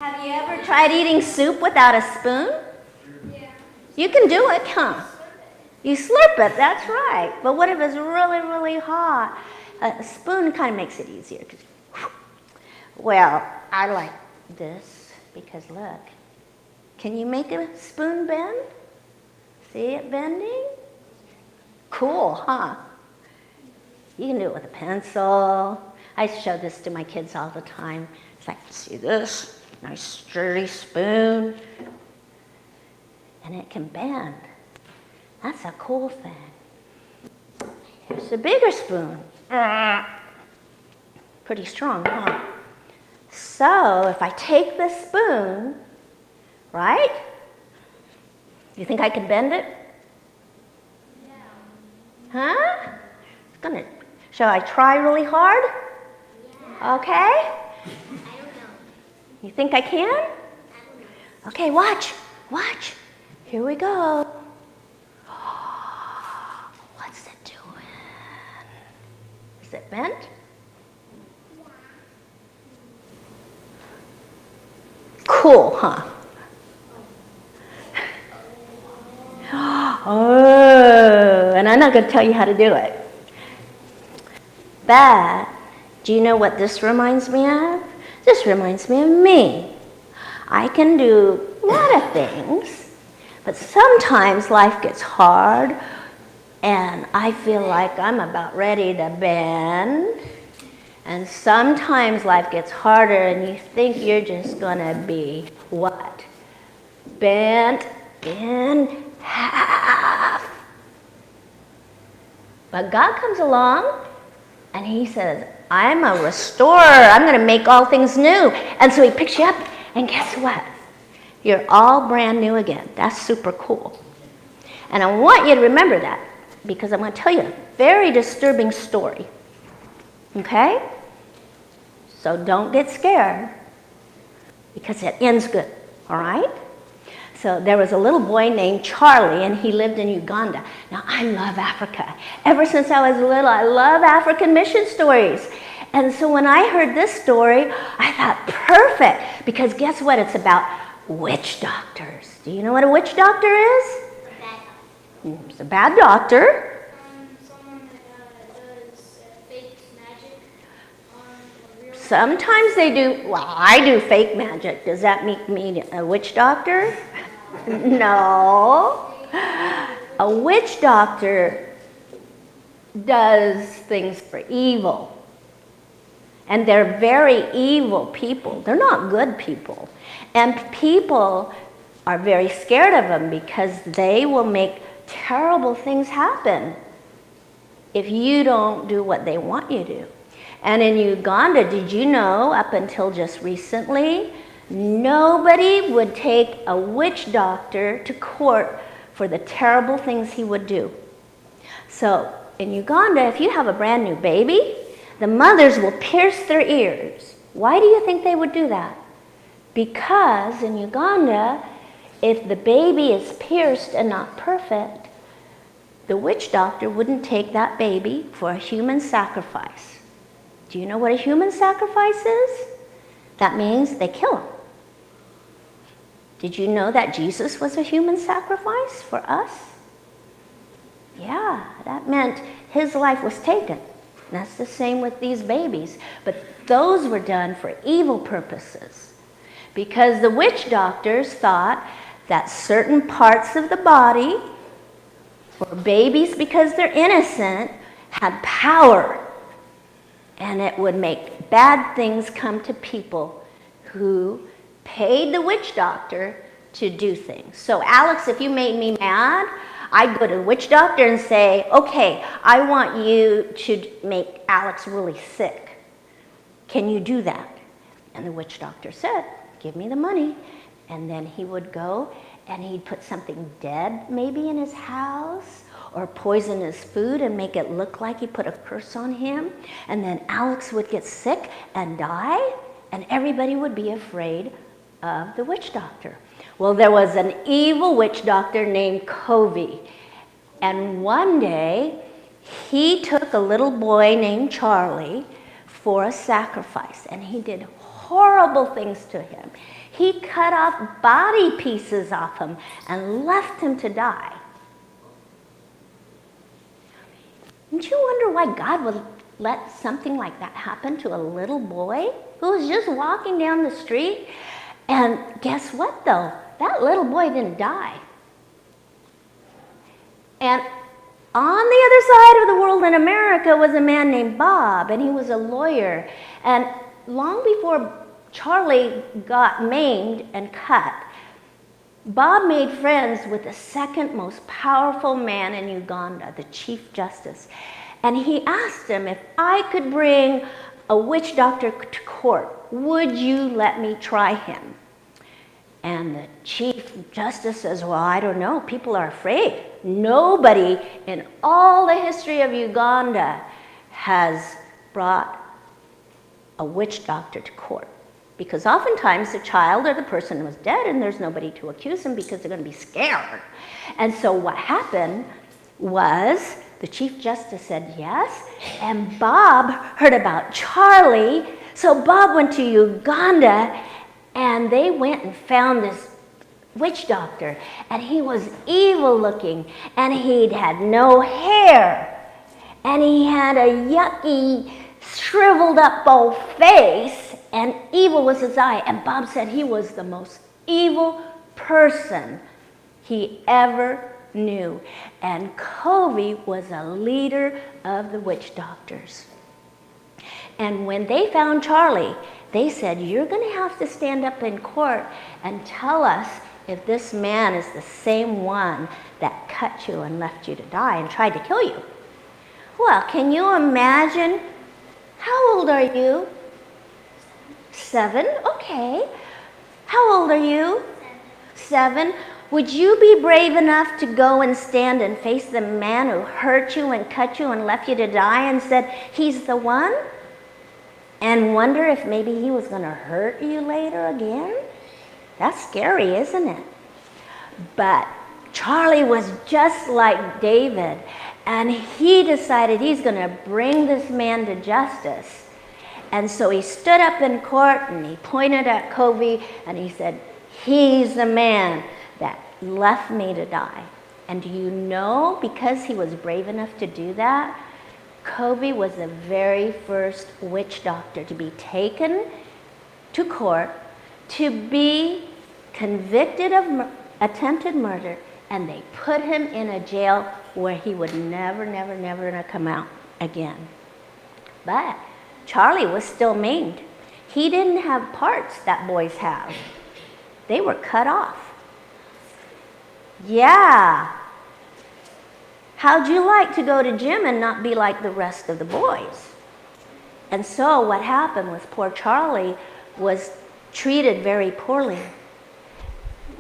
Have you ever tried eating soup without a spoon? Yeah. You can do it, huh? You slurp it, that's right. But what if it's really, really hot? A spoon kind of makes it easier. Well, I like this because look. Can you make a spoon bend? See it bending? Cool, huh? You can do it with a pencil. I show this to my kids all the time. It's like, see this? Nice sturdy spoon. And it can bend. That's a cool thing. Here's a bigger spoon. Pretty strong, huh? So if I take this spoon, right? You think I can bend it? Yeah. Huh? It's gonna. Shall I try really hard? Yeah. Okay. You think I can? Okay, watch, watch. Here we go. Oh, what's it doing? Is it bent? Cool, huh? Oh, and I'm not going to tell you how to do it. But, do you know what this reminds me of? This reminds me of me. I can do a lot of things, but sometimes life gets hard and I feel like I'm about ready to bend. And sometimes life gets harder and you think you're just gonna be what? Bent in half. But God comes along and he says, I'm a restorer. I'm going to make all things new. And so he picks you up, and guess what? You're all brand new again. That's super cool. And I want you to remember that because I'm going to tell you a very disturbing story. Okay? So don't get scared because it ends good. All right? So there was a little boy named Charlie, and he lived in Uganda. Now, I love Africa. Ever since I was little, I love African mission stories. And so when I heard this story, I thought, perfect, because guess what? It's about witch doctors. Do you know what a witch doctor is? A bad doctor. It's a bad doctor. Someone that does fake magic on a real. Sometimes they do, well, I do fake magic. Does that make me a witch doctor? No. A witch doctor does things for evil. And they're very evil people. They're not good people. And people are very scared of them because they will make terrible things happen if you don't do what they want you to. And in Uganda, did you know, up until just recently, nobody would take a witch doctor to court for the terrible things he would do. So in Uganda, if you have a brand new baby, the mothers will pierce their ears. Why do you think they would do that? Because in Uganda, if the baby is pierced and not perfect, the witch doctor wouldn't take that baby for a human sacrifice. Do you know what a human sacrifice is? That means they kill him. Did you know that Jesus was a human sacrifice for us? Yeah, that meant his life was taken. That's the same with these babies. But those were done for evil purposes. Because the witch doctors thought that certain parts of the body, for babies because they're innocent, had power. And it would make bad things come to people who paid the witch doctor to do things. So Alex, if you made me mad, I'd go to the witch doctor and say, okay, I want you to make Alex really sick. Can you do that? And the witch doctor said, give me the money. And then he would go and he'd put something dead maybe in his house or poison his food and make it look like he put a curse on him. And then Alex would get sick and die and everybody would be afraid of the witch doctor. Well, there was an evil witch doctor named Covey. And one day, he took a little boy named Charlie for a sacrifice. And he did horrible things to him. He cut off body pieces off him and left him to die. Don't you wonder why God would let something like that happen to a little boy who was just walking down the street? And guess what, though? That little boy didn't die. And on the other side of the world in America was a man named Bob, and he was a lawyer. And long before Charlie got maimed and cut, Bob made friends with the second most powerful man in Uganda, the Chief Justice. And he asked him, if I could bring a witch doctor to court, would you let me try him? And the Chief Justice says, well, I don't know. People are afraid. Nobody in all the history of Uganda has brought a witch doctor to court. Because oftentimes the child or the person was dead and there's nobody to accuse him because they're going to be scared. And so what happened was the Chief Justice said yes, and Bob heard about Charlie. So Bob went to Uganda and they went and found this witch doctor. And he was evil looking, and he'd had no hair. And he had a yucky, shriveled up old face, and evil was his eye. And Bob said he was the most evil person he ever knew. And Covey was a leader of the witch doctors. And when they found Charlie, they said, you're going to have to stand up in court and tell us if this man is the same one that cut you and left you to die and tried to kill you. Well, can you imagine? How old are you? 7? Okay. How old are you? 7. Would you be brave enough to go and stand and face the man who hurt you and cut you and left you to die and said, he's the one? And wonder if maybe he was going to hurt you later again? That's scary, isn't it? But Charlie was just like David, and he decided he's going to bring this man to justice. And so he stood up in court and he pointed at Covey and he said, he's the man that left me to die. And do you know, because he was brave enough to do that, Covey was the very first witch doctor to be taken to court, to be convicted of attempted murder, and they put him in a jail where he would never come out again. But Charlie was still maimed. He didn't have parts that boys have. They were cut off. Yeah. How'd you like to go to gym and not be like the rest of the boys? And so what happened was poor Charlie was treated very poorly.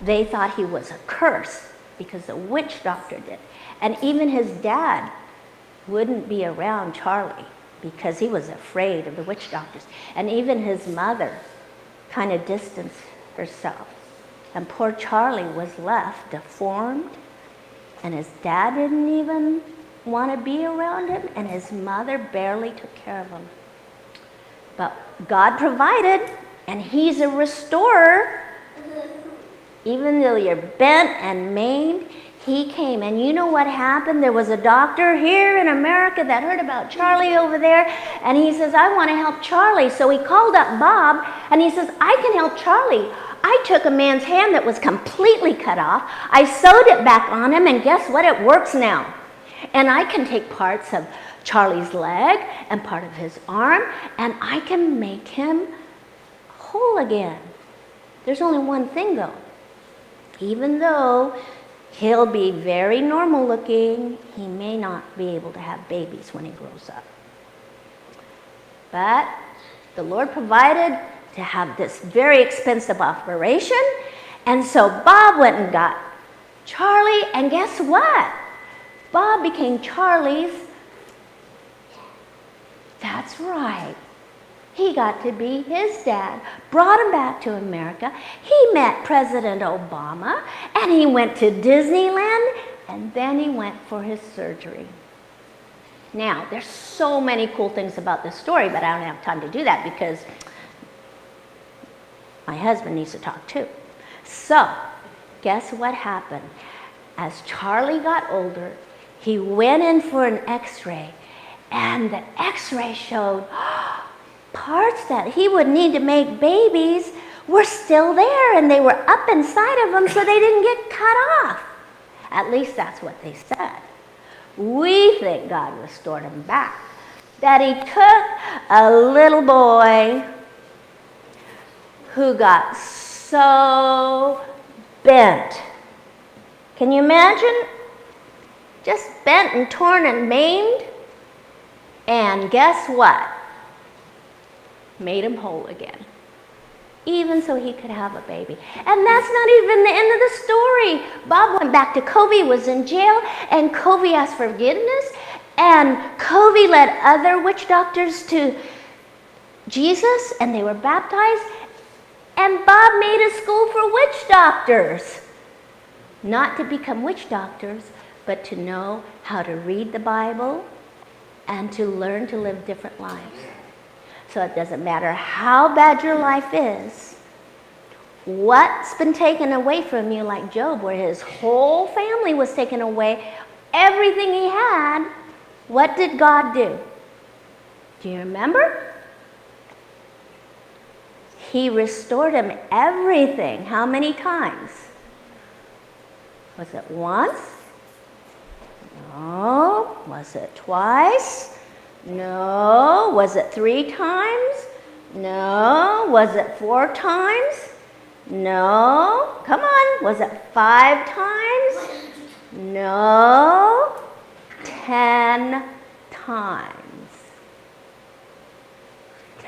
They thought he was a curse because the witch doctor did. And even his dad wouldn't be around Charlie because he was afraid of the witch doctors. And even his mother kind of distanced herself. And poor Charlie was left deformed, and his dad didn't even want to be around him, and his mother barely took care of him. But God provided, and he's a restorer. Even though you're bent and maimed, he came. And you know what happened? There was a doctor here in America that heard about Charlie over there, and he says, I want to help Charlie. So he called up Bob, and he says, I can help Charlie. I took a man's hand that was completely cut off. I sewed it back on him, and guess what? It works now. And I can take parts of Charlie's leg and part of his arm, and I can make him whole again. There's only one thing, though. Even though he'll be very normal looking, he may not be able to have babies when he grows up. But the Lord provided to have this very expensive operation, and so Bob went and got Charlie, and guess what? Bob became Charlie's. That's right. He got to be his dad, brought him back to America. He met President Obama, and he went to Disneyland, and then he went for his surgery. Now, there's so many cool things about this story, but I don't have time to do that because My husband needs to talk too. So, guess what happened? As Charlie got older, he went in for an x-ray, and the x-ray showed parts that he would need to make babies were still there, and they were up inside of him, so they didn't get cut off. At least that's what they said. We think God restored him back. That he took a little boy who got so bent. Can you imagine? Just bent and torn and maimed. And guess what? Made him whole again. Even so he could have a baby. And that's not even the end of the story. Bob went back to Kobe, was in jail, and Kobe asked forgiveness. And Kobe led other witch doctors to Jesus, and they were baptized. And Bob made a school for witch doctors. Not to become witch doctors, but to know how to read the Bible and to learn to live different lives. So it doesn't matter how bad your life is, what's been taken away from you, like Job, where his whole family was taken away, everything he had, what did God do? Do you remember? He restored him everything. How many times? Was it once? No. Was it twice? No. Was it 3 times? No. Was it 4 times? No. Come on. Was it 5 times? No. 10 times.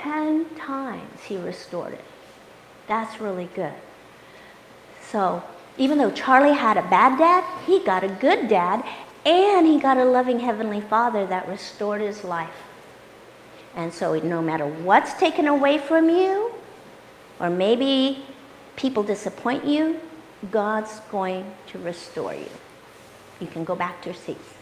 10 times he restored it. That's really good. So even though Charlie had a bad dad, he got a good dad, and he got a loving Heavenly Father that restored his life. And so no matter what's taken away from you, or maybe people disappoint you, God's going to restore you. You can go back to your seats.